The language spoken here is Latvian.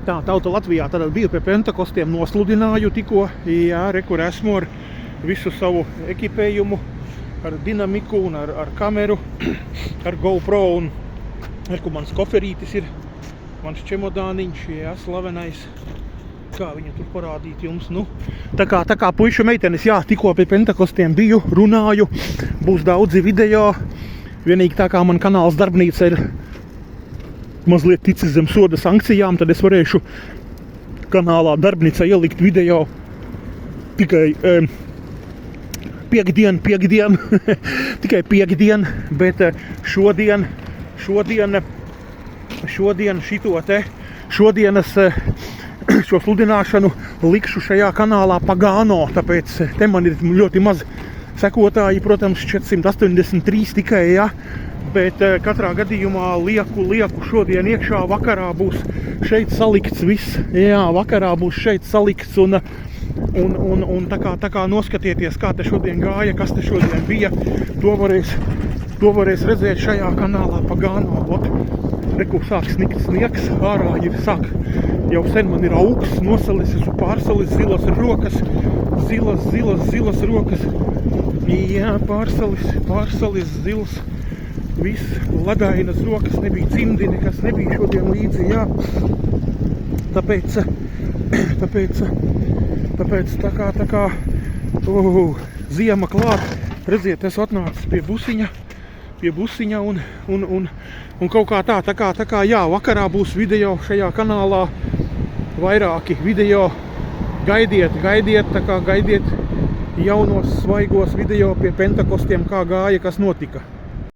Tā, Tauta Latvijā tad biju pie Pentakostiem, nosludināju tikko, jā, kur esmu ar visu savu ekipējumu, ar dinamiku un ar kameru, ar GoPro un kur mans koferītis ir, mans čemodāniņš, jā, slavenais, kā viņu tur parādīt jums, nu. Tā kā puišu meitenes, jā, tikko pie Pentakostiem biju, runāju, būs daudzi video, vienīgi tā kā man kanāls Darbnīca ir mazliet ticis zem soda sankcijām, tad es varēšu kanālā Darbnīca ielikt video tikai piekdien, tikai piekdien, bet šodien šodienas šo sludināšanu likšu šajā kanālā Pagano, tāpēc te man ir ļoti maz sekotāji, protams, 483 tikai, jā. Bet katrā gadījumā lieku šodien iekšā, vakarā būs šeit salikts viss, jā, vakarā būs šeit salikts un tā kā noskatieties, kā te šodien gāja, kas te šodien bija, to varēs redzēt šajā kanālā Pagano, reku sāk snikt sniegs, ārā ir sāk, jau sen man ir augs, nosalis, esmu pārsalis, zilas rokas, zilas rokas, jā, pārsalis, zils, viss, ledainas rokas, nebija cimdi, nekas nebija šodien līdzi, jā. Tāpēc tā kā ziema klāt, redziet, es atnācis pie busiņa un kaut kā tā kā, jā, vakarā būs video šajā kanālā, vairāki video, gaidiet, tā kā gaidiet jaunos svaigos video pie Pentakostiem, kā gāja, kas notika.